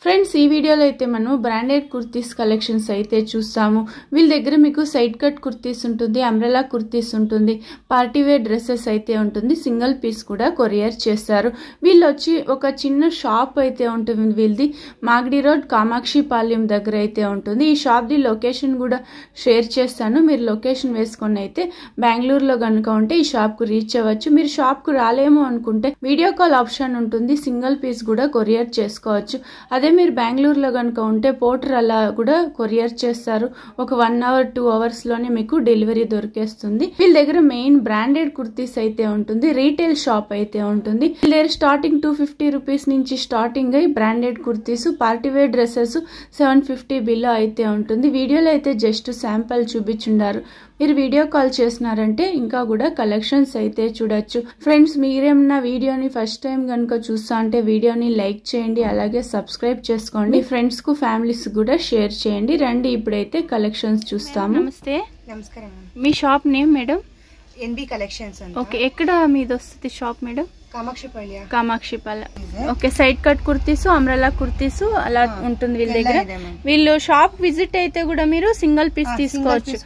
Friends ఈ వీడియోలో అయితే మనం బ్రాండెడ్ కుర్తీస్ కలెక్షన్స్ అయితే చూస్తాము. వీళ్ళ దగ్గర మీకు సైడ్ కట్ కుర్తీస్ ఉంటుంది, అంబ్రెలా కుర్తీస్ ఉంటుంది, పార్టీ వేర్ డ్రెస్సెస్ అయితే ఉంటుంది, సింగిల్ పీస్ కూడా కొరియర్ చేస్తారు. వీళ్ళు వచ్చి ఒక చిన్న షాప్ అయితే ఉంటుంది. వీళ్ళది మాగడి రోడ్ కామాక్షి పాలెం దగ్గర అయితే ఉంటుంది. ఈ షాప్ది లొకేషన్ కూడా షేర్ చేస్తాను. మీరు లొకేషన్ వేసుకొని అయితే బెంగళూరులో కనుక ఉంటే ఈ షాప్కు రీచ్ అవ్వచ్చు. మీరు షాప్కు రాలేమో అనుకుంటే వీడియో కాల్ ఆప్షన్ ఉంటుంది, సింగిల్ పీస్ కూడా కొరియర్ చేసుకోవచ్చు. అదే మీరు బెంగళూరులో కనుక ఉంటే పోర్టర్ అలా కూడా కొరియర్ చేస్తారు. ఒక 1 hour 2 hours లోనే మీకు డెలివరీ దొరికేస్తుంది. వీళ్ళ దగ్గర మెయిన్ బ్రాండెడ్ కుర్తీస్ అయితే ఉంటుంది, రీటైల్ షాప్ అయితే ఉంటుంది. వీళ్ళ దగ్గర స్టార్టింగ్ 250 రూపీస్ నుంచి స్టార్టింగ్ అయ్యి branded kurtis, party wear dresses 750 below అయితే ఉంటుంది. వీడియోలో అయితే జస్ట్ శాంపుల్ చూపించుండారు. మీరు వీడియో కాల్ చేసినారంటే ఇంకా కూడా కలెక్షన్స్ అయితే చూడొచ్చు. ఫ్రెండ్స్ మీరేమన్నా వీడియోని ఫస్ట్ టైం కనుక చూస్తా అంటే వీడియోని లైక్ చేయండి, అలాగే సబ్స్క్రైబ్ చేసుకోండి. ఫ్రెండ్స్ కు ఫ్యామిలీస్ కూడా షేర్ చేయండి. రండి ఇప్పుడైతే కలెక్షన్స్ చూస్తాము. నమస్తే. నమస్కారం. మీ shop name madam? NB collections. Okay, ఎక్కడ మీది వస్తుంది shop madam? Kamakshipalem. Okay, side cut kurtis, umbrella kurtis అలా ఉంటుంది వీళ్ళ దగ్గర. వీళ్ళు షాప్ విజిట్ అయితే కూడా మీరు సింగిల్ పీస్ తీసుకోవచ్చు.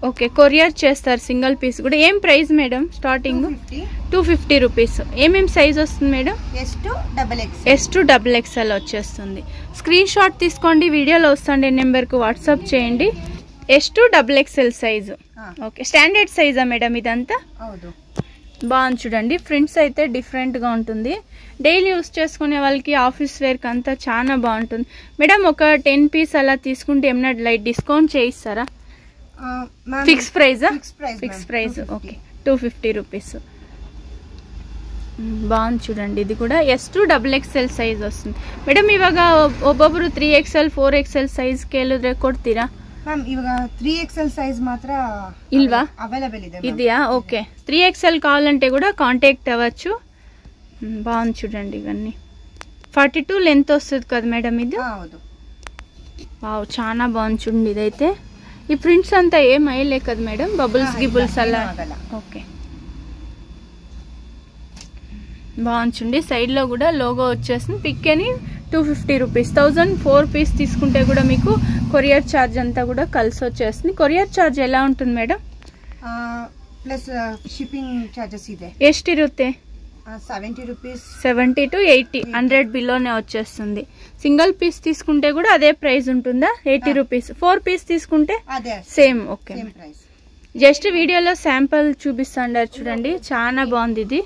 ఓకే, కొరియర్ చేస్తారు సింగిల్ పీస్ కూడా. ఏం ప్రైస్ మేడం స్టార్టింగ్? 250 రూపీస్. ఏమేం సైజ్ వస్తుంది మేడం? S to XXL వచ్చేస్తుంది. స్క్రీన్ షాట్ తీసుకోండి, వీడియోలో వస్తుంది నెంబర్ కు వాట్సాప్ చేయండి. S to XXL size. Okay, standard సైజా మేడం ఇదంతా? బాగుంది చూడండి. ఫ్రింట్స్ అయితే డిఫరెంట్ గా ఉంటుంది. డైలీ యూస్ చేసుకునే వాళ్ళకి, ఆఫీస్ వేర్ కి అంతా చాలా బాగుంటుంది. మేడం ఒక 10 పీస్ అలా తీసుకుంటే ఏమన్నా లైట్ డిస్కౌంట్ చేయిస్తారా? ఫిక్స్ ప్రైజా? Fix price. Okay, 250 rupees. బాగుంది చూడండి. ఇది కూడా S to XXL సైజ్ వస్తుంది. మేడం ఇವಾಗ ಒಬ್ಬೊಬ್ರು 3XL 4XL ಸೈಜ್ ಕೇಳಿದ್ರೆ ಕೊಡ್ತೀರಾ? ಮ್ಯಾಮ್ ಇವಾಗ 3XL సైజ్ మాత్ర ఇల్వా? అవైలబుల్ ಇದೆ. ఇదియా? ఓకే, 3XL కావాలంటే కూడా కాంటాక్ట్ అవ్వచ్చు. బాగుంది చూడండి. ఇవన్నీ 42 లెంత్ వస్తుంది కదా మేడం ఇది? అవును. వావ్, చాలా బాగుంది చూడండి. ఇదైతే ఈ ప్రింట్స్ అంతా ఏం అయ్యలే కదా మేడం? బబుల్స్ గిబుల్స్ అలా? ఓకే, బాగుంది చూడండి. సైడ్ లో కూడా లోగో వచ్చేస్తుంది. పిక్ అని 250 రూపీస్. 1004 పీస్ తీసుకుంటే కూడా మీకు కొరియర్ ఛార్జ్ అంతా కూడా కలిసి వచ్చేస్తుంది. కొరియర్ ఛార్జ్ ఎలా ఉంటుంది మేడం? ప్లస్ షిప్పింగ్ ఛార్జెస్ ಇದೆ. ಎಷ್ಟಿರುತ್ತೆ? 70 రూపీస్. 70 to 80, 100 బిలోనే వచ్చేస్తుంది. సింగిల్ పీస్ తీసుకుంటే కూడా అదే ప్రైస్ ఉంటుందా? 80 రూపీస్. 4 పీస్ తీసుకుంటే సేమ్. ఓకే, జస్ట్ వీడియోలో శాంపుల్ చూపిస్తాండారు చూడండి. చాలా బాగుంది. ఇది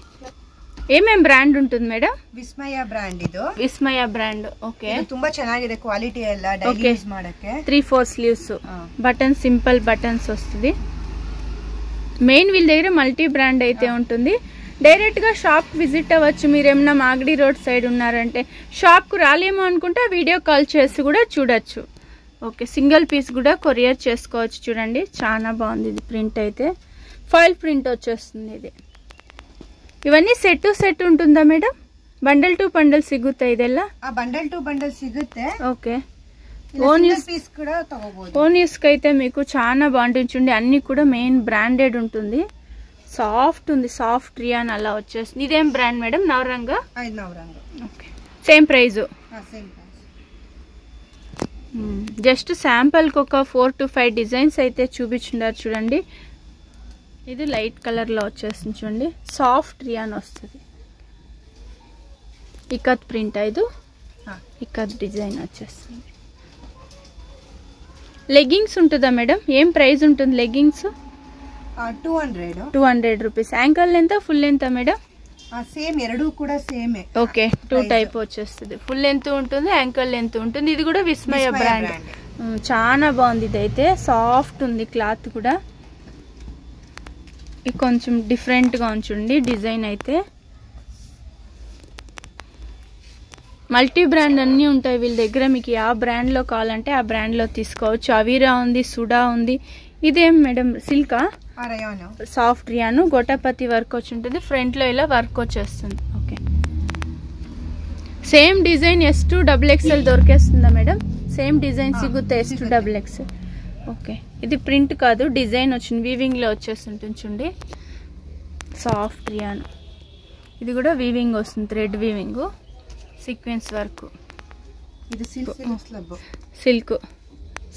ఏమేం బ్రాండ్ ఉంటుంది మేడం? ವಿಸ್ಮಯ ಬ್ರಾಂಡ್. ಇದು ವಿಸ್ಮಯ ಬ್ರಾಂಡ್. ಓಕೆ, ತುಂಬಾ ಚೆನ್ನಾಗಿದೆ ಕ್ವಾಲಿಟಿ ಎಲ್ಲ. ಡೈಲಿ ಯೂಸ್ ಮಾಡಕ್ಕೆ 3-4 ಸ್ಲೀವ್ಸ್, బటన్ సింపుల్ బటన్స్ వస్తుంది. మెయిన్ వీళ్ళ దగ్గర మల్టీ బ్రాండ్ అయితే ఉంటుంది. డైరెక్ట్ గా షాప్ విజిట్ అవ్వచ్చు. మీరేమన్నా మాగడి రోడ్ సైడ్ ఉన్నారంటే, షాప్ కు రాలేమో అనుకుంటే వీడియో కాల్ చేసి కూడా చూడొచ్చు. ఓకే, సింగిల్ పీస్ కూడా కొరియర్ చేసుకోవచ్చు. చూడండి చాలా బాగుంది. ఇది ప్రింట్ అయితే ఫాయిల్ ప్రింట్ వచ్చేస్తుంది. ఇది ಇವನ್ನಿ ಸೆಟ್ ಟು ಸೆಟ್ ఉంటుందా మేడం? ಬಂಡಲ್ ಟು ಬಂಡಲ್ ಸಿಗುತ್ತೆ ಇದೆಲ್ಲ? ಬಂಡಲ್ ಟು ಬಂಡಲ್ ಸಿಗುತ್ತೆ. ఓకే, ఓన్ యూస్ పీస్ కూడా తగోಬಹುದು. ఓన్ యూస్ కి అయితే మీకు చాలా బాగుంటుంది చూడండి. అన్ని కూడా మెయిన్ బ్రాండెడ్ ఉంటుంది. సాఫ్ట్ ఉంది, సాఫ్ట్ రియాన్ అలా వచ్చేస్తుంది. ఇదేం brand madam? Navaranga. Okay, same price. Just sample కి ఒక 4 to 5 డిజైన్స్ అయితే చూపించుండారు చూడండి. ఇది లైట్ కలర్ లో వచ్చేస్తుంది చూడండి. సాఫ్ట్ రియాన్ వస్తుంది. ఇకత్ ప్రింట్. ఇది ఇకత్ డిజైన్ వచ్చేస్తుంది. లెగ్గింగ్స్ ఉంటుందా మేడం? ఏం ప్రైస్ ఉంటుంది leggings? 200 rupees. Ankle length, full length madam? Same, ಎರಡು కూడా సేమే. ఓకే, 2 టైప్ వచ్చేస్తుంది. ఫుల్ లెంత్ ఉంటుంది, యాంకల్ లెంత్ ఉంటుంది. ఇది కూడా విస్మయ బ్రాండ్. చాలా బాగుంది. ఇదైతే సాఫ్ట్ ఉంది, క్లాత్ కూడా. ఇది కొంచెం డిఫరెంట్ గా ఉంచండి డిజైన్ అయితే. మల్టీ బ్రాండ్ అన్నీ ఉంటాయి వీళ్ళ దగ్గర. మీకు ఆ బ్రాండ్ లో కావాలంటే ఆ బ్రాండ్ లో తీసుకోవచ్చు. అవీరా ఉంది, సుడా ఉంది. ఇదేం మేడం? సిల్కా? సాఫ్ట్ రియాను, గోటాపతి వర్క్ వచ్చి ఉంటుంది. ఫ్రంట్ లో ఇలా వర్క్ వచ్చేస్తుంది. Okay, same design S to XXL దొరికేస్తుందా మేడం? సేమ్ డిజైన్ సిಗುತ್ತೆ S to XXL. ఓకే, ఇది ప్రింట్ కాదు, డిజైన్ వచ్చింది. వీవింగ్ లో వచ్చేస్తుంటుంది చూడండి. Soft rayon. ఇది కూడా వీవింగ్ వస్తుంది, థ్రెడ్ వీవింగ్, సీక్వెన్స్ వర్క్. ఇది సిల్క్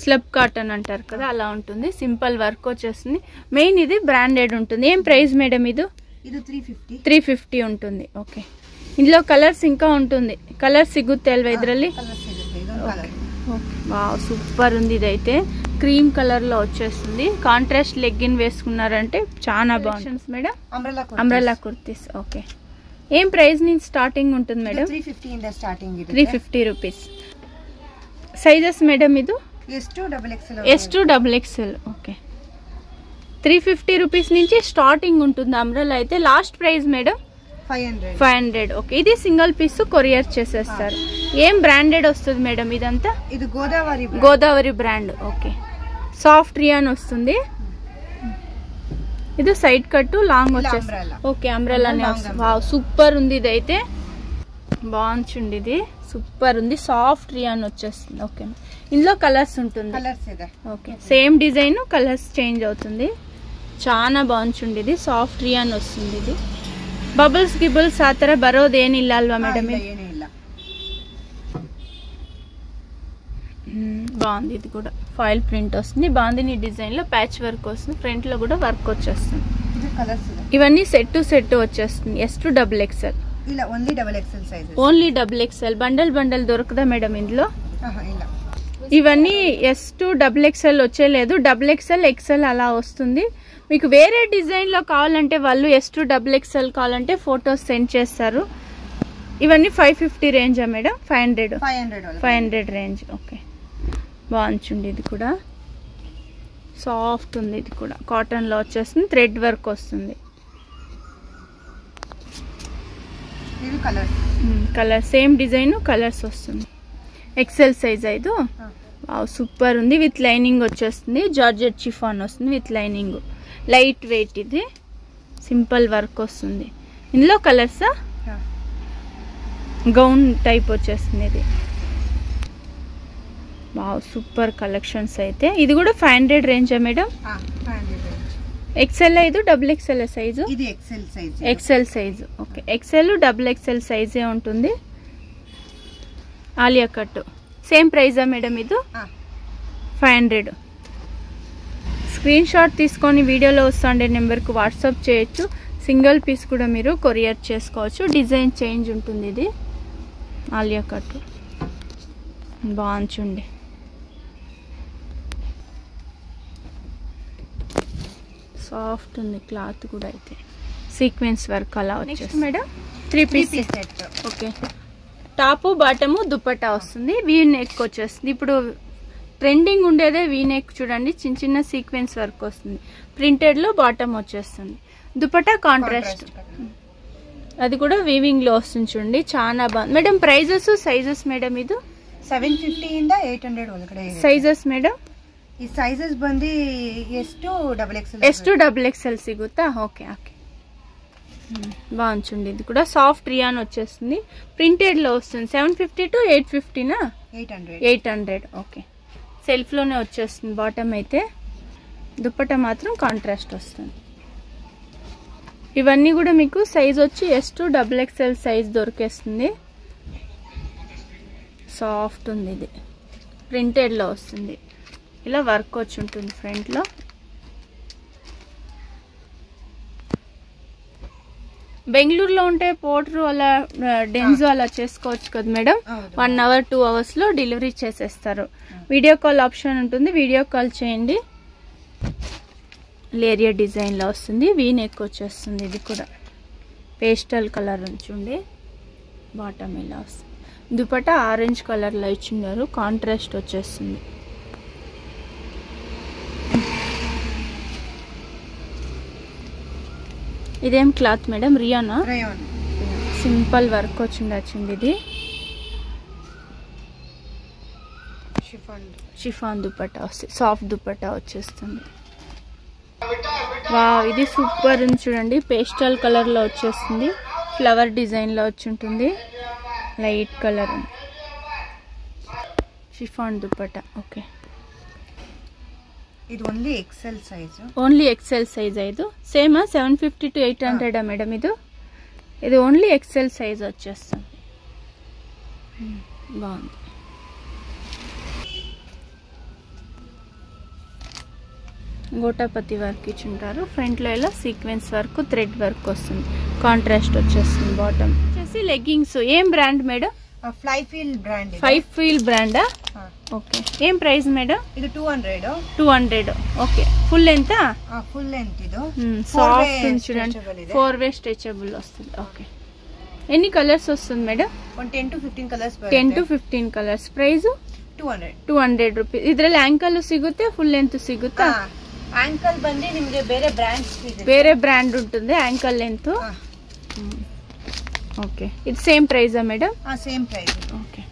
స్లబ్ కాటన్ అంటారు కదా, అలా ఉంటుంది. సింపుల్ వర్క్ వచ్చేస్తుంది. మెయిన్ ఇది బ్రాండెడ్ ఉంటుంది. ఏం ప్రైస్ మేడం ఇది? 350 ఉంటుంది. ఓకే, ఇందులో కలర్స్ ఇంకా ఉంటుంది. కలర్స్ సిಗುತ್ತೆ ಅಲ್ವಾ ಇದರಲ್ಲಿ? వావ్, సూపర్ ఉంది. ఇదైతే క్రీమ్ కలర్ లో వచ్చేస్తుంది. కాంట్రాస్ట్ లెగ్గిన్ వేసుకున్నారంటే చాలా బాగుంటుంది మేడం. అంబ్రెల్లా కుర్తీస్. ఓకే, ఏం ప్రైస్ నుంచి స్టార్టింగ్ ఉంటుంది మేడం? 350 రూపీస్. సైజెస్ మేడం ఇది? S2 XXL. ఓకే, 350 రూపీస్ నుంచి స్టార్టింగ్ ఉంటుంది అంబ్రెల్లా అయితే. Last price madam 500. ఓకే, ఇది సింగిల్ పీస్ కొరియర్ చేసేస్తారు. ఏం బ్రాండెడ్ వస్తుంది మేడం ఇదంతా? ఇది Godavari brand. Okay, soft rayon వస్తుంది. ఇది సైడ్ కట్ లాంగ్ వచ్చేస్తుంది. ఓకే, అంబ్రెల్లానే వస్తుంది. వావ్, సూపర్ ఉంది. ఇదైతే బాగుంది. ఇది సూపర్ ఉంది. సాఫ్ట్ రియాన్ వచ్చేస్తుంది. ఓకే, ఇందులో కలర్స్ ఉంటుంది. Okay, same design colours change అవుతుంది. చాలా బాగుంది. ఇది సాఫ్ట్ రియాన్ వస్తుంది. ఇది ಬಬಲ್ಸ್ ಗಿಬಲ್ಸ್ ಆ ತರ ಬರೋದೇನಿಲ್ಲ ಅಲ್ವಾ ಮೇಡಮ್? బాగుంది. ఇది కూడా ఫాయిల్ ప్రింట్ వస్తుంది. బాందిని డిజైన్ లో ప్యాచ్ వర్క్ వస్తుంది. ఫ్రంట్ లో కూడా వర్క్ వచ్చేస్తుంది. ఇవన్నీ సెట్ టు సెట్ వచ్చేస్తుంది. S2 XXL. Only double XXL. Bundle దొరకదా మేడం ఇందులో? ఇవన్నీ S2 XXL వచ్చేలేదు. XXL XL అలా వస్తుంది. మీకు వేరే డిజైన్ లో కావాలంటే వాళ్ళు S2 XXL కావాలంటే ఫొటోస్ సెండ్ చేస్తారు. ఇవన్నీ 550 రేంజా మేడం? 500 రేంజ్. ఓకే, బాగుంది. ఇది కూడా సాఫ్ట్ ఉంది. ఇది కూడా కాటన్ లో వచ్చేస్తుంది. థ్రెడ్ వర్క్ వస్తుంది. కలర్ సేమ్ డిజైన్ కలర్స్ వస్తుంది. XL సైజ్ ఐదు. సూపర్ ఉంది. విత్ లైనింగ్ వచ్చేస్తుంది. జార్జెట్ చిఫాన్ వస్తుంది విత్ లైనింగ్. Light weight. ఇది సింపుల్ వర్క్ వస్తుంది. ఇందులో కలర్స్ గౌన్ టైప్ వచ్చేస్తుంది. ఇది వావ్, సూపర్ కలెక్షన్స్ అయితే. ఇది కూడా 500 రేంజా మేడం? XL ఐదు XXL size? XL size. Okay, XL XXL సైజే ఉంటుంది. ఆలియా కట్ సేమ్ ప్రైజా మేడం? ఇది 500. స్క్రీన్ షాట్ తీసుకొని వీడియోలో వస్తుండే నెంబర్కి వాట్సాప్ చేయొచ్చు. సింగిల్ పీస్ కూడా మీరు కొరియర్ చేసుకోవచ్చు. డిజైన్ చేంజ్ ఉంటుంది. ఇది ఆలియా కట్ బాగుంది. సాఫ్ట్ ఉంది క్లాత్ కూడా. అయితే సీక్వెన్స్ వర్క్ అలా వచ్చేస్తుంది madam. 3 piece set. Okay, top bottom dupatta వస్తుంది. వీ నెక్ వచ్చేస్తుంది. ఇప్పుడు ట్రెండింగ్ ఉండేదే వీ నెక్. చూడండి, చిన్న చిన్న సీక్వెన్స్ వర్క్ వస్తుంది. ప్రింటెడ్ లో బాటమ్ వచ్చేస్తుంది. దుపట్టా కాంట్రాస్ట్. అది కూడా వీవింగ్ లో వస్తుంది. చూడండి, చాలా బాగుంది మేడం. Prices sizes madam? ఇది 750 ಇಂದ 800 ಒಳಗಡೆ. Sizes madam? ಈ ಸೈಜಸ್ ಬಂದು S2 XXL ಸಿಗುತ್ತಾ? ಓಕೆ ಓಕೆ, బాగుంది. ఇది కూడా సాఫ్ట్ రియాన్ వచ్చేస్తుంది. ప్రింటెడ్ లో వస్తుంది. 750 to 850 నా? 800. ఓకే, సెల్ఫ్ లోనే వచ్చేస్తుంది బాటమ్ అయితే. దుపట్టా మాత్రం కాంట్రాస్ట్ వస్తుంది. ఇవన్నీ కూడా మీకు సైజ్ వచ్చి S2 XXL సైజ్ దొరికేస్తుంది. సాఫ్ట్ ఉంది. ఇది ప్రింటెడ్ లో వస్తుంది. ఇలా వర్క్ వచ్చి ఉంటుంది ఫ్రంట్ లో. బెంగళూరులో ఉంటే పోర్టరు అలా డెన్జో అలా చేసుకోవచ్చు కదా మేడం? 1 hour 2 hours లో డెలివరీ చేసేస్తారు. వీడియో కాల్ ఆప్షన్ ఉంటుంది. వీడియో కాల్ చేయండి. లేరియా డిజైన్ లో వస్తుంది. వీ నెక్ వచ్చేస్తుంది. ఇది కూడా పేస్టల్ కలర్ ఉంచుండి. బాటమ్ ఇలా వస్తుంది. దుపట్టా ఆరెంజ్ కలర్ లో ఇచ్చినారు. కాంట్రాస్ట్ వచ్చేస్తుంది. ఇదేం క్లాత్ మేడం? రియానా? సింపుల్ వర్క్ వచ్చింది. ఇది షిఫాన్ దుపట్టా వస్తుంది. సాఫ్ట్ దుపట్టా వచ్చేస్తుంది. వావ్, ఇది సూపర్ ఉంది. చూడండి, పేస్టల్ కలర్ లో వచ్చేస్తుంది. ఫ్లవర్ డిజైన్ లో వచ్చి ఉంటుంది. లైట్ కలర్ ఉంది. షిఫాన్ దుపట్టా. ఓకే, ఇది only XL size. Only XL size. ఐదు సేమ్ 750 to 800 మేడం? ఇది ఓన్లీ XL సైజ్ వచ్చేస్తుంది. బాగుంది. గోటాపతి వర్క్ ఇచ్చుంటారు. ఫ్రంట్లో ఇలా సీక్వెన్స్ వర్క్, థ్రెడ్ వర్క్ వస్తుంది. కాంట్రాస్ట్ వచ్చేస్తుంది. బాటమ్ వచ్చేసి లెగ్గింగ్స్. ఏం brand madam? Fly feel brand. 5 feel బ్రాండా? ఓకే. ఏం ప్రైస్ మేడం? ఇది 200. 200. ఓకే. ఫుల్ ఎంత? ఫుల్ లెంత్ ఇది. సాఫ్ట్ చూడండి. 4-way స్ట్రెచబుల్ వస్తుంది. ఓకే. ఎన్ని కలర్స్ వస్తుంది madam? 10 to 15 colours 10 to 15 colours. Price 200 rupees. ಇದರಲ್ಲಿ ಆಂಕಲ್ ಸಿಗುತ್ತೆ, ಫುಲ್ ಲೆಂತ್ ಸಿಗುತ್ತಾ? ಆಂಕಲ್ ಬಂದು ನಿಮಗೆ ಬೇರೆ ಬ್ರ್ಯಾಂಡ್ ఉంటుంది ಆಂಕಲ್ ಲೆಂತ್. ಓಕೆ. ಇದು ಸೇಮ್ ಪ್ರೈಸಾ ಮೇಡಮ್? Same price. ಓಕೆ.